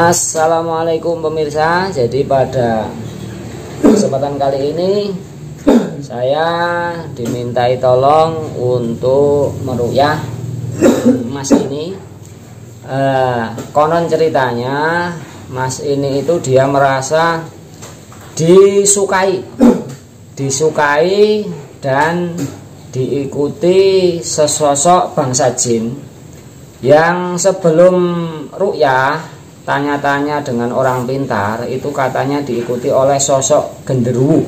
Assalamualaikum pemirsa. Jadi pada kesempatan kali ini saya dimintai tolong untuk meruqyah Mas ini. Konon ceritanya Mas ini itu dia merasa disukai dan diikuti sesosok bangsa jin yang sebelum ruqyah tanya-tanya dengan orang pintar itu katanya diikuti oleh sosok genderuwo,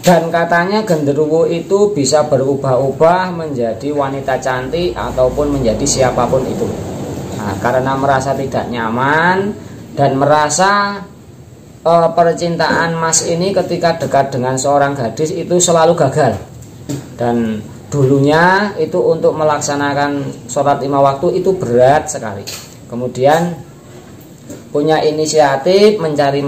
dan katanya genderuwo itu bisa berubah-ubah menjadi wanita cantik ataupun menjadi siapapun itu. Nah, karena merasa tidak nyaman dan merasa percintaan Mas ini ketika dekat dengan seorang gadis itu selalu gagal, dan dulunya itu untuk melaksanakan sholat 5 waktu itu berat sekali. Kemudian punya inisiatif mencari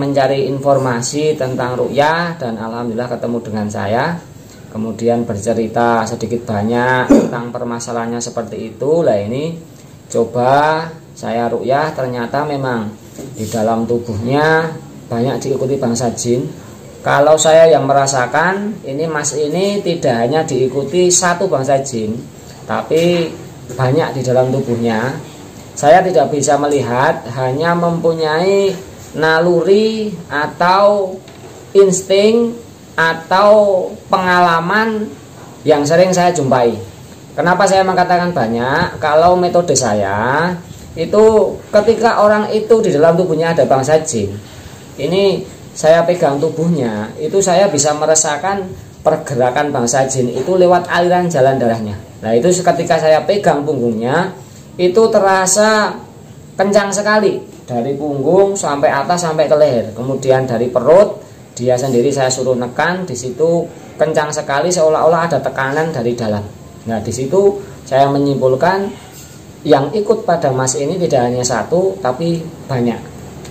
informasi tentang ruqyah, dan alhamdulillah ketemu dengan saya. Kemudian bercerita sedikit banyak tentang permasalahannya seperti itu. Lah ini coba saya ruqyah, ternyata memang di dalam tubuhnya banyak diikuti bangsa jin. Kalau saya yang merasakan ini, Mas ini tidak hanya diikuti satu bangsa jin, tapi banyak di dalam tubuhnya. Saya tidak bisa melihat, hanya mempunyai naluri atau insting atau pengalaman yang sering saya jumpai. Kenapa saya mengatakan banyak? Kalau metode saya itu ketika orang itu di dalam tubuhnya ada bangsa jin, ini saya pegang tubuhnya, itu saya bisa merasakan pergerakan bangsa jin itu lewat aliran jalan darahnya. Nah itu ketika saya pegang punggungnya itu terasa kencang sekali, dari punggung sampai atas sampai ke leher. Kemudian dari perut dia sendiri saya suruh nekan, di situ kencang sekali seolah-olah ada tekanan dari dalam. Nah di situ saya menyimpulkan yang ikut pada Mas ini tidak hanya satu tapi banyak.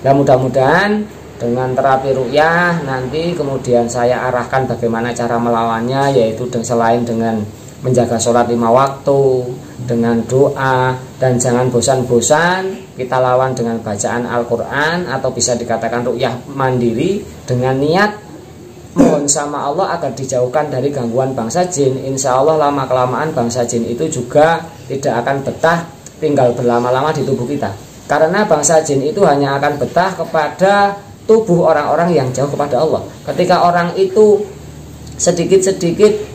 Nah mudah-mudahan dengan terapi ruqyah nanti kemudian saya arahkan bagaimana cara melawannya, yaitu selain dengan menjaga sholat 5 waktu, dengan doa, dan jangan bosan-bosan kita lawan dengan bacaan Al-Quran, atau bisa dikatakan ruqyah mandiri dengan niat mohon sama Allah agar dijauhkan dari gangguan bangsa jin. Insya Allah lama-kelamaan bangsa jin itu juga tidak akan betah tinggal berlama-lama di tubuh kita, karena bangsa jin itu hanya akan betah kepada tubuh orang-orang yang jauh kepada Allah. Ketika orang itu sedikit-sedikit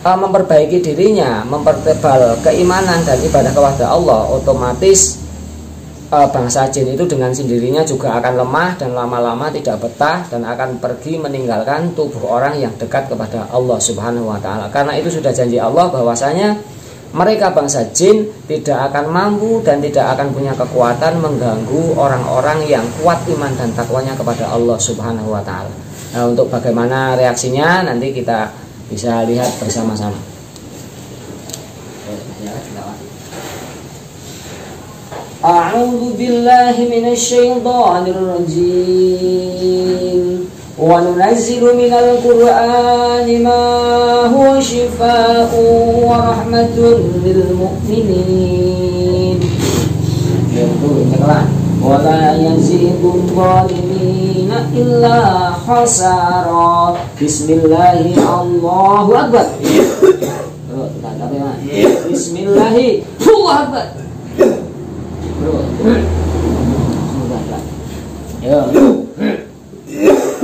memperbaiki dirinya, mempertebal keimanan dan ibadah kepada Allah, otomatis bangsa jin itu dengan sendirinya juga akan lemah dan lama-lama tidak betah dan akan pergi meninggalkan tubuh orang yang dekat kepada Allah Subhanahu wa ta'ala. Karena itu sudah janji Allah bahwasanya mereka bangsa jin tidak akan mampu dan tidak akan punya kekuatan mengganggu orang-orang yang kuat iman dan takwanya kepada Allah Subhanahu wa ta'ala. Nah, untuk bagaimana reaksinya nanti kita bisa lihat bersama-sama. A'udzu billahi minasy syaithanir rajim. Wa nunazzilu minal qur'ani ma huwa shifaa'un wa rahmatun lil mu'minin. Wa la yazidul zalimina illa khasara. Bismillahi Allahu akbar. Bismillahi Allahu akbar. Yo.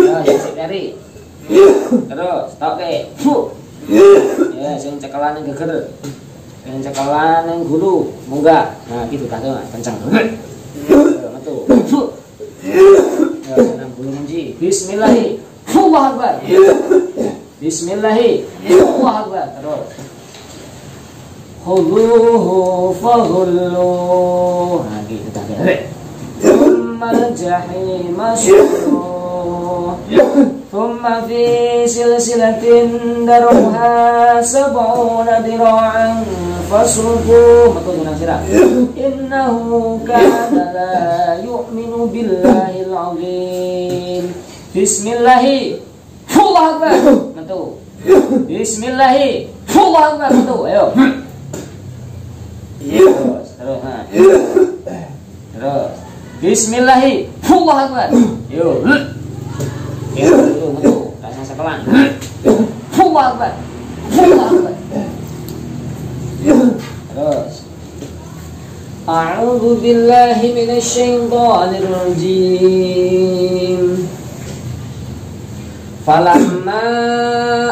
Ya, dari. Terus, oke. Ya, sing cekelan yang geger. Yang cekelan yang gulu, munggah. Nah, gitu kan, kencang. Metu. Ya, senang gulu munji. Bismillahi Allahu akbar. Bismillahi Allahu akbar. Terus. Khudhuhu faghulluh. Nah, gitu kan. Tsummal jahima salluh. Thumma fi silsilatin daruha sab'una dira'an fasluquh. Betul dengan sirah. Innahu kana la yu'minu billahil azim. Bismillahi Allahu akbar. Betul. Bismillahi Allahu akbar. Betul. Ayo. Terus. Terus. Terus. Bismillahi. Allahu Akbar. Yo. Yo, metu. Rasa sekelan. Allahu Akbar. Allahu Akbar. Terus. A'udzu billahi minasy syaithanir rajim. Falamma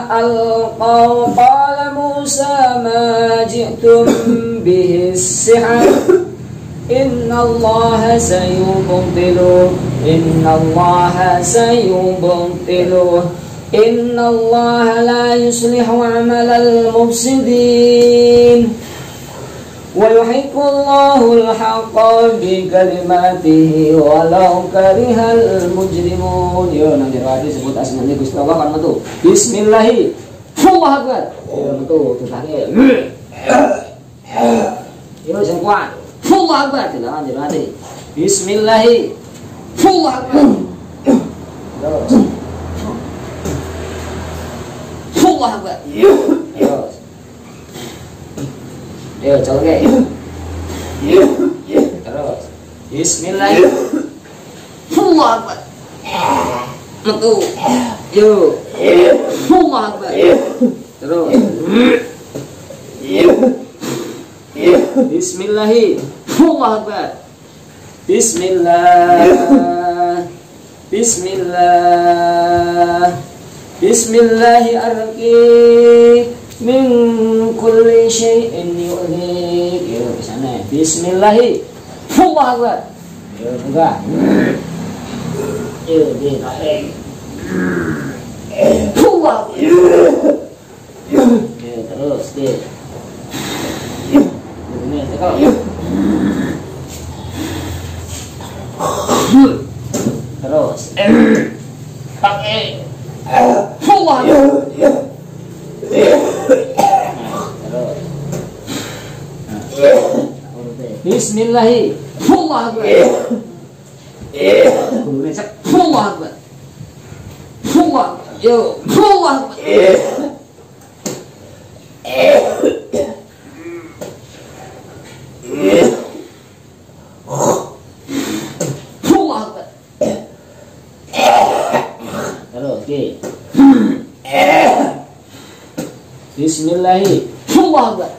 alqaw qala Musa ma ji'tum bihi as-sihr innallaha sayubtiluh innallaha la yuslihu 'amalal mufsidin wa yuhiqqullahu al-haqqa bi kalimatihi walau karihal mujrimun. Yo nang jero sebut asmane Gusti Allah kan metu. Bismillahi. Allahu Akbar. Yo metu tutane. Yo sing kuat. Allahu Akbar nang jero ati. Bismillahi. Allahu Akbar. Terus. Allahu Akbar. Terus. Yo colke. Terus. Bismillah. Allahu Akbar. Metu. Yo. Allahu Akbar. Terus. Bismillah. Allahu Akbar. Bismillah. Bismillahirrahmanirrahim. Min kulli syai'in yu'lik. Yo kesana. Bismillahi. Allahu Akbar. Yo buka. Yo di tarik. Allahu Akbar. Yo terus di. Ini tekok. Terus. Pakai. Allahu Akbar. Bismillahi. Allahu Akbar. Allahu Akbar. Yo. Allahu Akbar. Allahu Akbar. Terus oke. Bismillahi. Allahu Akbar.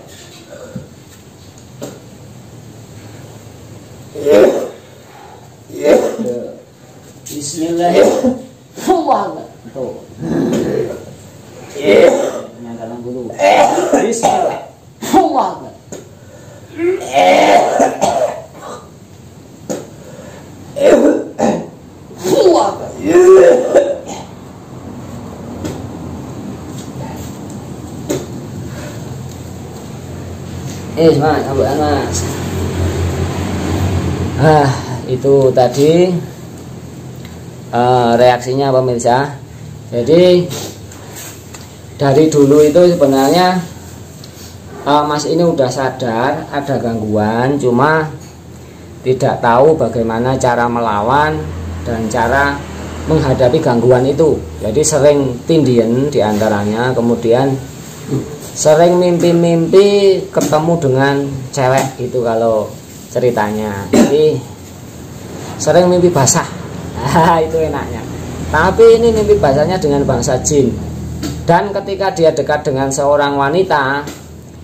Bismillah. Allahu Akbar. Tuh. Nyalakan dulu. Bismillah. Allahu Akbar. Allahu Akbar. Mas, ambil Mas. Itu tadi reaksinya pemirsa. Jadi dari dulu itu sebenarnya Mas ini udah sadar ada gangguan, cuma tidak tahu bagaimana cara melawan dan cara menghadapi gangguan itu. Jadi sering tindian diantaranya, kemudian sering mimpi-mimpi ketemu dengan cewek itu kalau ceritanya. Jadi sering mimpi basah. Itu enaknya. Tapi ini mimpi basahnya dengan bangsa jin. Dan ketika dia dekat dengan seorang wanita,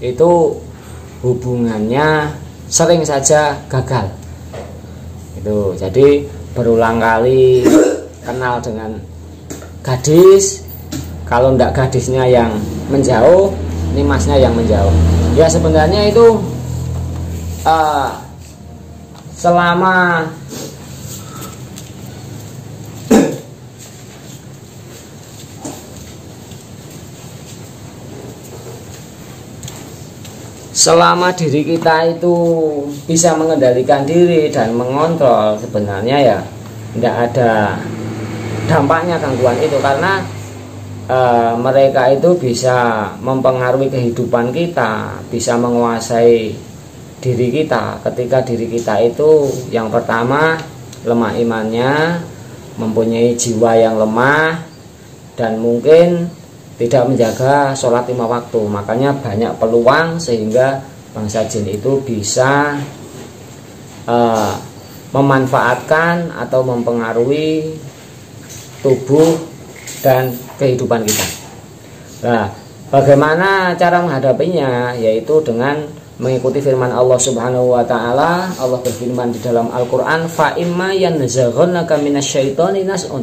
itu hubungannya sering saja gagal. Itu jadi berulang kali kenal dengan gadis. Kalau ndak gadisnya yang menjauh, ini masnya yang menjauh. Ya sebenarnya itu selama diri kita itu bisa mengendalikan diri dan mengontrol, sebenarnya ya tidak ada dampaknya gangguan itu, karena mereka itu bisa mempengaruhi kehidupan kita, bisa menguasai diri kita. Ketika diri kita itu yang pertama lemah imannya, mempunyai jiwa yang lemah, dan mungkin tidak menjaga sholat 5 waktu. Makanya banyak peluang sehingga bangsa jin itu bisa memanfaatkan atau mempengaruhi tubuh dan kehidupan kita. Nah, bagaimana cara menghadapinya? Yaitu dengan mengikuti firman Allah Subhanahu wa taala. Allah berfirman di dalam Al-Qur'an, "Fa imma yanzaghannaka minasyaitoni nas'un."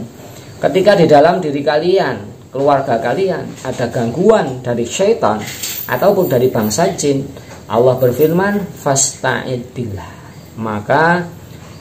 Ketika di dalam diri kalian, keluarga kalian ada gangguan dari syaitan ataupun dari bangsa jin, Allah berfirman, "Fasta'id billah." Maka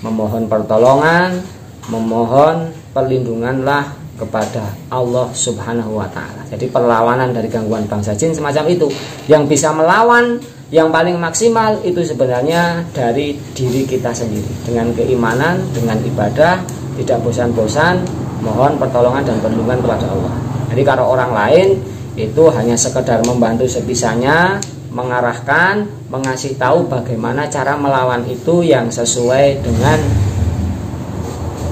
memohon pertolongan, memohon perlindunganlah kepada Allah Subhanahu wa taala. Jadi perlawanan dari gangguan bangsa jin semacam itu. Yang bisa melawan yang paling maksimal itu sebenarnya dari diri kita sendiri, dengan keimanan, dengan ibadah, tidak bosan-bosan mohon pertolongan dan perlindungan kepada Allah. Jadi kalau orang lain itu hanya sekedar membantu sebisanya, mengarahkan, mengasih tahu bagaimana cara melawan itu yang sesuai dengan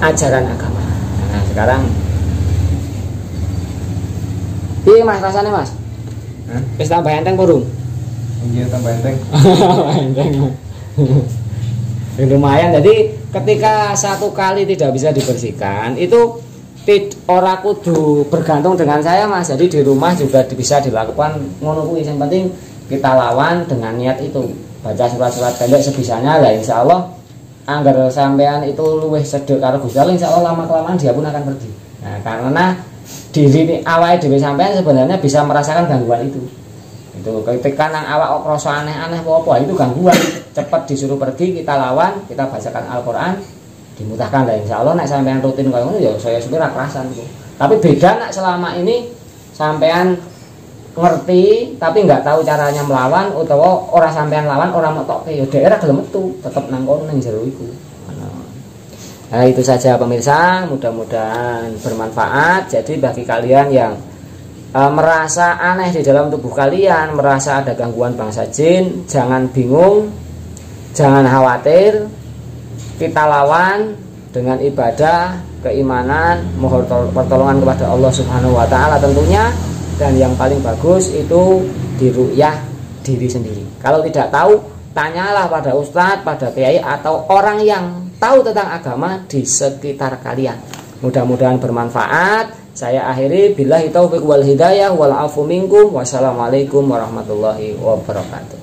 ajaran agama. Nah, sekarang iya mas, rasanya mas? Wis tambah enteng burung? Iya tambah enteng. Enteng. Lumayan. Jadi ketika satu kali tidak bisa dibersihkan itu ora kudu bergantung dengan saya mas. Jadi di rumah juga bisa dilakukan ngono kuwi. Yang penting kita lawan dengan niat itu. Baca surat-surat pendek sebisanya lah, insya Allah anggar sampean itu luwih sedek karo Gusti Allah, insya Allah lama kelamaan dia pun akan pergi. Nah, karena diri awake dhewe sampean sebenarnya bisa merasakan gangguan itu. Itu ketika nang awak krasa aneh-aneh apa itu gangguan, cepat disuruh pergi, kita lawan, kita bacakan Al-Qur'an, dimutahkan lah insya Allah. Nek sampean rutin kaya ngono ya saya sebenarnya kerasan itu. Tapi beda nek selama ini sampean ngerti tapi nggak tahu caranya melawan, utawa ora sampean lawan, ora metokke ya daerah gelem metu, tetep nang kono ning jero iku. Nah, itu saja pemirsa, mudah-mudahan bermanfaat. Jadi bagi kalian yang merasa aneh di dalam tubuh kalian, merasa ada gangguan bangsa jin, jangan bingung, jangan khawatir. Kita lawan dengan ibadah, keimanan, mohon pertolongan kepada Allah Subhanahu wa taala tentunya. Dan yang paling bagus itu diruqyah diri sendiri. Kalau tidak tahu, tanyalah pada ustadz, pada kiai atau orang yang tahu tentang agama di sekitar kalian. Mudah-mudahan bermanfaat. Saya akhiri billahi taufiq wal hidayah wal afu minkum. Wassalamualaikum warahmatullahi wabarakatuh.